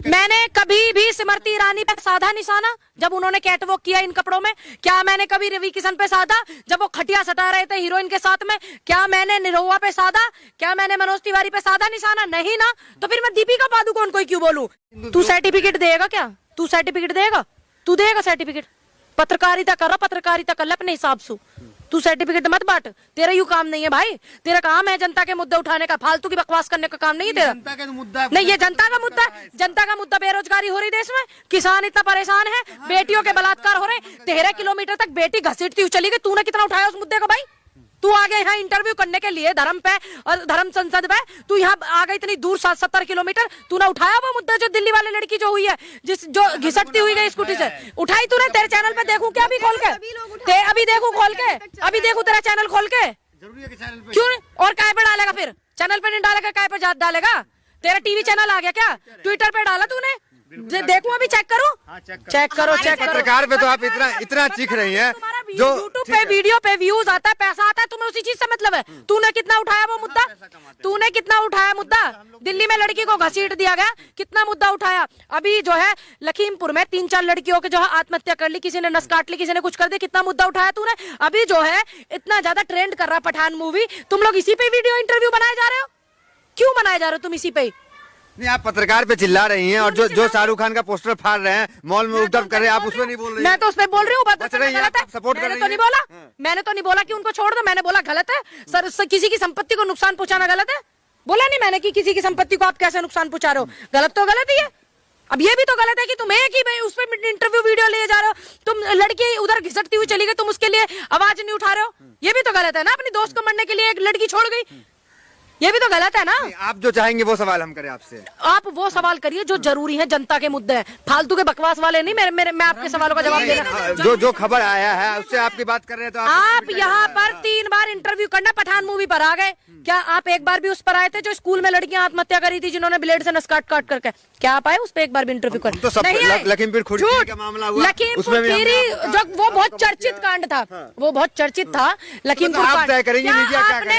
मैंने कभी भी स्मृति ईरानी पे साधा निशाना जब उन्होंने कैटवॉक किया इन कपड़ों में? क्या मैंने कभी रवि किशन पे साधा जब वो खटिया सटा रहे थे हीरोइन के साथ में? क्या मैंने निरहुआ पे साधा? क्या मैंने मनोज तिवारी पे साधा निशाना? नहीं ना। तो फिर मैं दीपिका पादुकोण को क्यों बोलूं? तू सर्टिफिकेट देगा क्या? तू सर्टिफिकेट देगा? तू देगा सर्टिफिकेट? पत्रकारिता कर रहा, पत्रकारिता कर ले अपने हिसाब से। तू सर्टिफिकेट मत बांट, तेरा यू काम नहीं है भाई। तेरा काम है जनता के मुद्दे उठाने का, फालतू की बकवास करने का काम नहीं है तेरा। जनता का मुद्दा नहीं, ये जनता का मुद्दा। जनता का मुद्दा बेरोजगारी हो रही देश में, किसान इतना परेशान है, बेटियों के बलात्कार हो रहे, 13 किलोमीटर तक बेटी घसीटती हुई चली गई। तूने कितना उठाया उस मुद्दे को भाई? तू आ गया यहाँ इंटरव्यू करने के लिए धर्म पे और धर्म संसद पे, तू यहाँ आ गई इतनी दूर 70 किलोमीटर। तूने उठाया वो मुद्दा जो दिल्ली वाले लड़की जो हुई है, जो घिसटती हुई गई स्कूटी से? उठाई तूने? तेरे चैनल पे देखूं क्या? अभी खोल के अभी देखूं, खोल के अभी देखूं तेरा चैनल खोल के। जरूरी है कि चैनल पे क्यों? और काय पे डालेगा फिर? चैनल पे नहीं डालेगा, काय पे डालेगा? तेरा टीवी चैनल आ गया क्या? ट्विटर पे डाला तूने? देखूं अभी, चेक करो। चेक करो, चेक करो। पत्रकार पे तो आप इतना चीख रही हैं, जो यूट्यूब पे वीडियो पे व्यूज आता है, पैसा आता है, तुम्हें उसी चीज से मतलब है। तूने कितना उठाया वो मुद्दा? तूने कितना उठाया मुद्दा? दिल्ली में लड़की को घसीट दिया गया, कितना मुद्दा उठाया? अभी जो है लखीमपुर में 3-4 लड़कियों के जो है आत्महत्या कर ली, किसी ने नस काट ली, किसी ने कुछ कर दिया, कितना मुद्दा उठाया तूने? अभी जो है इतना ज्यादा ट्रेंड कर रहा है पठान मूवी, तुम लोग इसी पे वीडियो इंटरव्यू बनाए जा रहे हो? क्यों बनाए जा रहे हो तुम इसी पे? नहीं, आप पत्रकार पे चिल्ला रही हैं, और जो शाहरुख खान का पोस्टर फाड़ रहे हैं, मॉल में उपद्रव कर रहे हैं, आप उसमें नहीं बोल रही। मैं तो उसमें बोल रही हूँ, सपोर्ट कर रही तो नहीं बोला, मैंने तो नहीं बोला कि उनको छोड़ दो। मैंने बोला गलत है सर, किसी की संपत्ति को नुकसान पहुंचाना गलत है। बोला नहीं मैंने कि किसी की संपत्ति को आप कैसे नुकसान पहुंचा रहे हो। गलत तो गलत ही है। अब ये भी तो गलत है कि तुम एक ही उस पर इंटरव्यू वीडियो ले जा रहे हो, तुम लड़की उधर घिसटती हुई चली गई, तुम उसके लिए आवाज नहीं उठा रहे हो। ये भी तो गलत है ना। अपनी दोस्त को मरने के लिए एक लड़की छोड़ गई, ये भी तो गलत है ना। आप जो चाहेंगे वो सवाल हम करें आपसे? आप वो सवाल करिए जो जरूरी है, जनता के मुद्दे हैं, फालतू के बकवास वाले नहीं। मैं आपके सवालों का जवाब दे रहा हूं। जो खबर आया है उससे आपकी बात कर रहे हैं, तो आप यहाँ पर 3 बार इंटरव्यू करना पठान मूवी पर आ गए। क्या आप एक बार भी उस पर आए थे जो स्कूल में लड़कियां आत्महत्या करी थी, जिन्होंने ब्लेड से नस काट करके? क्या आप आए उस पर एक बार भी इंटरव्यू कर? लखीमपुर खीरी का मामला हुआ, लखीमपुर खीरी जो वो बहुत चर्चित कांड था, वो बहुत चर्चित था लखीमपुर कांड।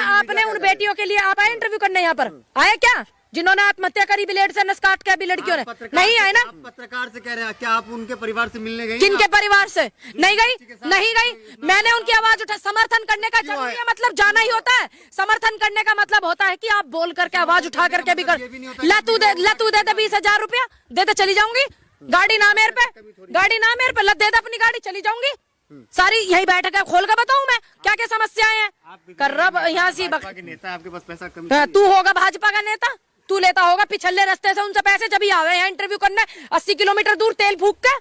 आपने उन बेटियों के लिए आप आए इंटरव्यू करने? यहाँ पर आए क्या जिन्होंने आत्महत्या करी ब्लेड से नस काट के? अभी लड़कियों ने नहीं आए ना। पत्रकार से कह रहे हैं, क्या आप उनके परिवार से मिलने गई? किनके परिवार से? नहीं गई, नहीं गई। मैंने उनकी आवाज उठा। समर्थन करने का जरूरी है मतलब जाना ही होता है। समर्थन करने का मतलब होता है कि आप बोल करके आवाज उठा करके भी कर। लतू दे 20,000 रुपया दे दे, चली जाऊंगी। गाड़ी ना मेरे पे, लत दे दे अपनी गाड़ी, चली जाऊंगी। सारी यही बैठक है, खोल कर बताऊं मैं क्या क्या समस्याएं हैं? कर रहा यहाँ से नेता, आपके पास पैसा कम, तू होगा भाजपा का नेता, तू लेता होगा पिछले रास्ते से उनसे पैसे, जब ही आवे यहाँ इंटरव्यू करने 80 किलोमीटर दूर तेल फूक के।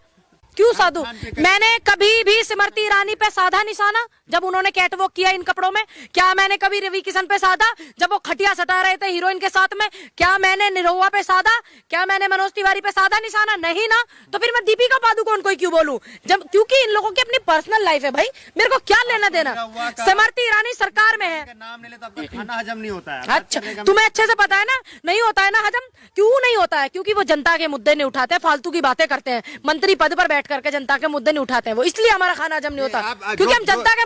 क्यों साधु? मैंने कभी भी स्मृति ईरानी पे साधा निशाना जब उन्होंने कैटवॉक किया इन कपड़ों में? क्या मैंने कभी रवि किशन पे साधा जब वो खटिया सटा रहे थे हीरोइन के साथ में? क्या मैंने निरहुआ पे साधा? क्या मैंने मनोज तिवारी पे साधा निशाना? नहीं ना। तो फिर मैं दीपिका पादुकोण को क्यों बोलूं? जब क्योंकि इन लोगों की अपनी पर्सनल लाइफ है भाई, मेरे को क्या लेना देना। स्मृति ईरानी सरकार में है, नाम ले ले तो आपका खाना हजम नहीं होता है। अच्छा, तुम्हें अच्छे से पता है ना नहीं होता है ना हजम। क्यों नहीं होता है? क्योंकि वो जनता के मुद्दे नहीं उठाते, फालतू की बातें करते हैं, मंत्री पद पर बैठ करके जनता के मुद्दे नहीं उठाते हैं वो, इसलिए हमारा खाना हजम नहीं होता, क्योंकि हम जनता के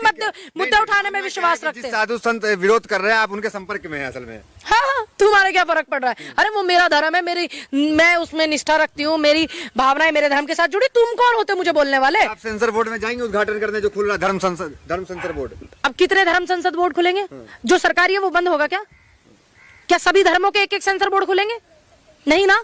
मुद्दे उठाने में विश्वास रखते हैं। साधु संत विरोध कर रहे हैं, आप उनके संपर्क में हैं असल में। हाँ, तुम्हारे क्या फर्क पड़ रहा है? अरे वो मेरा धर्म है, मैं उसमें निष्ठा रखती हूँ, मेरी भावनाएं मेरे धर्म के साथ जुड़ी। तुम कौन होते मुझे बोलने वाले? आप सेंसर बोर्ड में जाएंगे उद्घाटन करने जो खुल रहा धर्म सेंसर बोर्ड। अब कितने धर्म संसद बोर्ड खुलेंगे? जो सरकारी है वो बंद होगा क्या? क्या सभी धर्मों के एक सेंसर बोर्ड खुलेंगे? नहीं ना।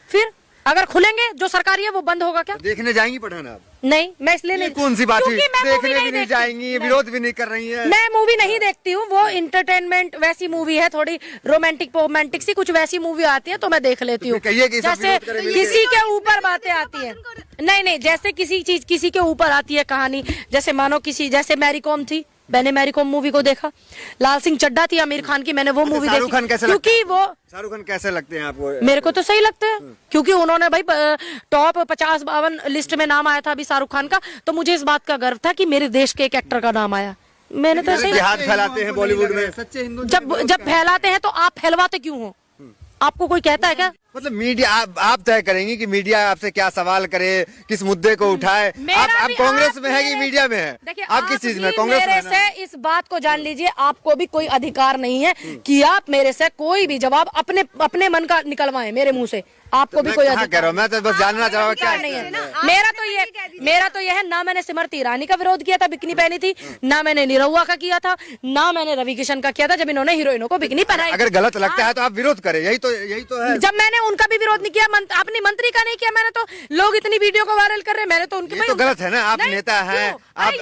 फिर अगर खुलेंगे जो सरकारी है वो बंद होगा क्या? देखने जाएंगी पठान आप? नहीं, मैं इसलिए नहीं। कौन सी बात हुई? देखने भी नहीं जाएंगी, विरोध भी नहीं कर रही है। मैं मूवी नहीं देखती हूँ, वो इंटरटेनमेंट वैसी मूवी है, थोड़ी रोमांटिक सी कुछ वैसी मूवी आती है तो मैं देख लेती हूँ। जैसे किसी के ऊपर बातें आती है, नहीं, जैसे किसी चीज किसी के ऊपर आती है कहानी, जैसे मानो किसी, जैसे मैरी कॉम थी, मैंने मैरी कॉम मूवी को देखा। लाल सिंह चड्ढा थी आमिर खान की, मैंने वो मूवी देखी। क्योंकि वो शाहरुख खान कैसे लगते हैं आपको? मेरे को तो सही लगते हैं, क्योंकि उन्होंने भाई टॉप 50-52 लिस्ट में नाम आया था अभी शाहरुख खान का, तो मुझे इस बात का गर्व था कि मेरे देश के एक एक्टर का नाम आया। मैंने तो सही जिहाद फैलाते हैं बॉलीवुड में, सच्चे हिंदू जब फैलाते हैं तो आप फैलवाते क्यों हो? आपको कोई कहता है क्या? मतलब मीडिया आप तय करेंगी कि मीडिया आपसे क्या सवाल करे, किस मुद्दे को उठाए। आप कांग्रेस में है कि मीडिया में है? देखिए, आप किस चीज में? कांग्रेस मेरे में से इस बात को जान लीजिए, आपको भी कोई अधिकार नहीं है कि आप मेरे से कोई भी जवाब अपने मन का निकलवाएं मेरे मुंह से। आपको भी कोई अधिकार कह रहा हूँ, मैं तो बस जानना चाह रहा हूँ क्या नहीं है। मेरा तो ये है, ना मैंने स्मृति ईरानी का विरोध किया था, बिकनी पहनी थी, ना मैंने निरहुआ का किया था, ना मैंने रवि किशन का किया था जब इन्होंने हीरोइनों को बिकनी पहनाई। अगर गलत लगता है तो आप विरोध करें, यही तो है। जब मैंने उनका भी विरोध नहीं किया, अपनी मंत्री का नहीं किया मैंने, तो लोग इतनी वीडियो को वायरल कर रहे हैं, मैंने तो उनकी तो गलत है ना। आप नेता हैं,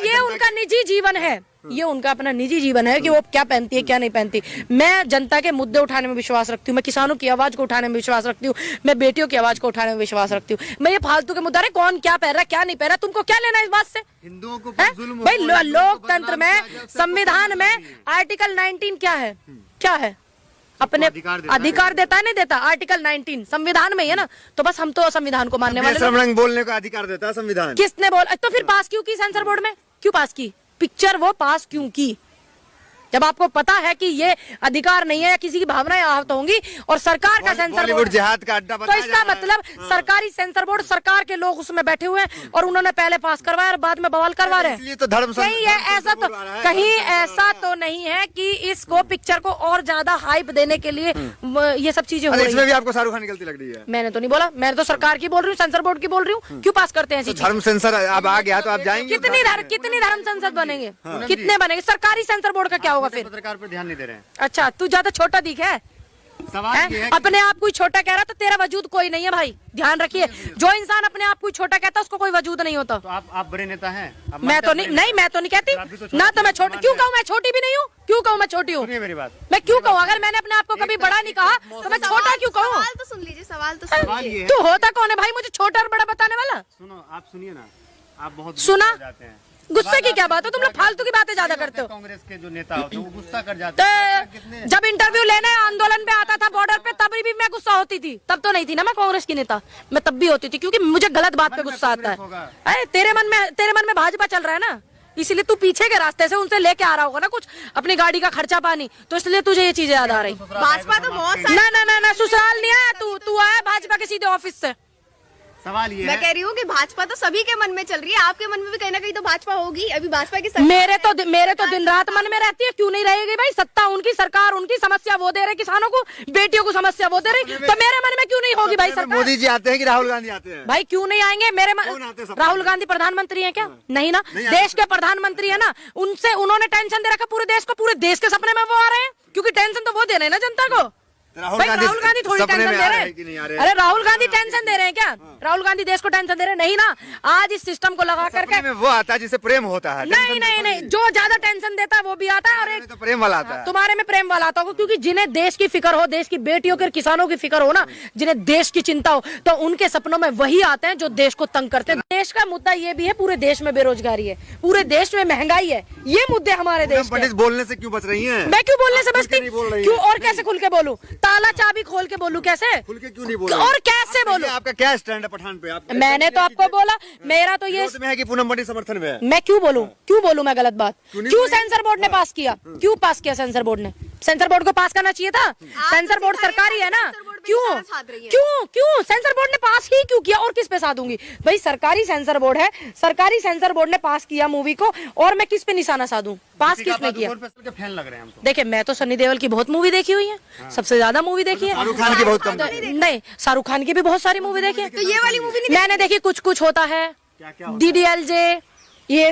ये उनका निजी जीवन है, ये उनका अपना निजी जीवन है कि वो क्या पहनती है क्या नहीं पहनती। मैं जनता के मुद्दे उठाने में विश्वास रखती हूँ, मैं किसानों की आवाज को उठाने में विश्वास रखती हूँ, मैं बेटियों की आवाज को उठाने में विश्वास रखती हूँ। मैं ये फालतू के मुद्दा है कौन क्या पहन रहा है क्या नहीं पहन रहा, तुमको क्या लेना इस बात से? हिंदुओं को भाई लोकतंत्र में, संविधान में आर्टिकल 19 क्या है? क्या है? अपने अधिकार देता है, नहीं देता? आर्टिकल 19 संविधान में ही है ना, तो बस हम तो संविधान को मानने वाले। बेशर्म रंग बोलने का अधिकार देता है संविधान। किसने बोला? तो फिर पास क्यों की सेंसर बोर्ड में? क्यों पास की पिक्चर? वो पास क्यों की जब आपको पता है कि ये अधिकार नहीं है या किसी की भावनाएं आहत होंगी और सरकार का सेंसर बोर्ड जिहाद का अड्डा तो इसका मतलब सरकारी सेंसर बोर्ड, सरकार के लोग उसमें बैठे हुए हैं और उन्होंने पहले पास करवाया और बाद में बवाल करवा रहे हैं। तो धर्म कहीं ऐसा तो नहीं है कि इसको पिक्चर को और ज्यादा हाइप देने के लिए ये सब चीजें हो रही है। इसमें भी आपको शाहरुख खान की गलती लग रही है? मैंने तो नहीं बोला, मैंने तो सरकार की बोल रही हूँ, सेंसर बोर्ड की बोल रही हूँ। क्यों पास करते हैं ऐसी धर्म सेंसर अब आ गया तो आप जाएंगे? कितनी धर्म संसद बनेंगे? कितने बनेंगे? सरकारी सेंसर बोर्ड का क्या होगा फिर? पत्रकार पे ध्यान नहीं दे रहे हैं। अच्छा, तू ज्यादा छोटा दिखे है? सवाल ये है अपने आप कोई छोटा कह रहा तो तेरा वजूद कोई नहीं है भाई, ध्यान रखिए। जो इंसान अपने आप कोई छोटा कहता है उसको कोई वजूद नहीं होता। तो आप बड़े नेता हैं। मैं तो नहीं कहती ना, तो मैं छोटी क्यों कहूँ? मैं छोटी भी नहीं हूँ, क्यों कहूँ मैं छोटी हूँ? मेरी बात मैं क्यों कहूँ? अगर मैंने अपने आप को कभी बड़ा नहीं कहा तो मैं छोटा क्यों कहूँ? सवाल तो सुन लीजिए, सवाल तो सुनिए। तू होता कौन है भाई मुझे छोटा और बड़ा बताने वाला? सुनो, आप सुनिए ना, आप बहुत सुना जाते हैं। गुस्से की क्या बात है? तुम लोग फालतू की बातें ज्यादा करते हो। कांग्रेस के जो नेता होते हैं वो गुस्सा कर जाते हैं। जब इंटरव्यू लेने आंदोलन पे आता था बॉर्डर पे, तब भी मैं गुस्सा होती थी। तब तो नहीं थी ना मैं कांग्रेस की नेता, मैं तब भी होती थी क्योंकि मुझे गलत बात पे गुस्सा आता है। अरे तेरे मन में भाजपा चल रहा है ना, इसलिए तू पीछे के रास्ते से उनसे लेके आ रहा होगा ना कुछ अपनी गाड़ी का खर्चा पानी, तो इसलिए तुझे ये चीजें याद आ रही। भाजपा तो बहुत ना ससुराल नहीं आया तू आया भाजपा के सीधे ऑफिस से। सवाल ये मैं कह रही हूँ कि भाजपा तो सभी के मन में चल रही है, आपके मन में भी कहीं ना कहीं तो भाजपा होगी। अभी भाजपा की मेरे तो दिन रात मन में रहती है, क्यों नहीं रहेगी भाई? सत्ता उनकी, सरकार उनकी, समस्या वो दे रहे किसानों को, बेटियों को समस्या वो दे रही, तो मेरे मन में क्यों नहीं होगी भाई? सरकार मोदी जी आते हैं कि राहुल गांधी आते हैं? भाई क्यों नहीं आएंगे? मेरे राहुल गांधी प्रधानमंत्री है क्या? नहीं ना, देश के प्रधानमंत्री है ना, उनसे उन्होंने टेंशन दे रखा पूरे देश को, पूरे देश के सपने में वो आ रहे हैं क्योंकि टेंशन तो वो दे रहे हैं ना जनता को। राहुल गांधी थोड़ी टेंशन दे रहे हैं? अरे राहुल गांधी टेंशन दे रहे हैं क्या? राहुल गांधी देश को टेंशन दे रहे हैं? नहीं ना, आज इस सिस्टम को लगा करके वो आता है जिसे प्रेम होता है। नहीं, जो ज्यादा टेंशन देता है वो भी आता है और एक तो प्रेम वाला आता है। तुम्हारे में प्रेम वाला आता होगा क्योंकि जिन्हें देश की फिक्र हो, देश की बेटियों के किसानों की फिक्र हो ना, जिन्हें देश की चिंता हो, तो उनके सपनों में वही आते हैं जो देश को तंग करते हैं। देश का मुद्दा ये भी है, पूरे देश में बेरोजगारी है, पूरे देश में महंगाई है, ये मुद्दे हमारे देश के। पंडित बोलने से क्यों बच रही है? मैं क्यों बोलने से बचती? क्यों और कैसे खुल के बोलूं? ताला चाबी खोल के बोलूं कैसे? खुल के क्यों नहीं बोल रही? और कैसे बोलूं? आपका क्या स्टैंड है पठान पे? मैंने तो आपको बोला, मेरा तो ये में है कि पूनम बड़ी समर्थन में है। मैं क्यों बोलूं मैं गलत बात? क्यों सेंसर बोर्ड ने पास किया? क्यों पास किया सेंसर बोर्ड ने? सेंसर बोर्ड को पास करना चाहिए था। सेंसर बोर्ड सरकारी है ना, क्यों सेंसर बोर्ड ने पास ही क्यों किया? और किस पे साधूंगी भाई? सरकारी सेंसर बोर्ड है, सरकारी सेंसर बोर्ड ने पास किया मूवी को, और मैं किस पे निशाना साधूं? पास किसने किया? फैन लग रहे हैं। देखिए मैं तो सनी देओल की बहुत मूवी देखी हुई है, सबसे ज्यादा मूवी देखी है। शाहरुख खान की बहुत कम। नहीं, शाहरुख खान की भी बहुत सारी मूवी देखी है। तो ये वाली मूवी मैंने देखी कुछ होता है, DDLJ, ये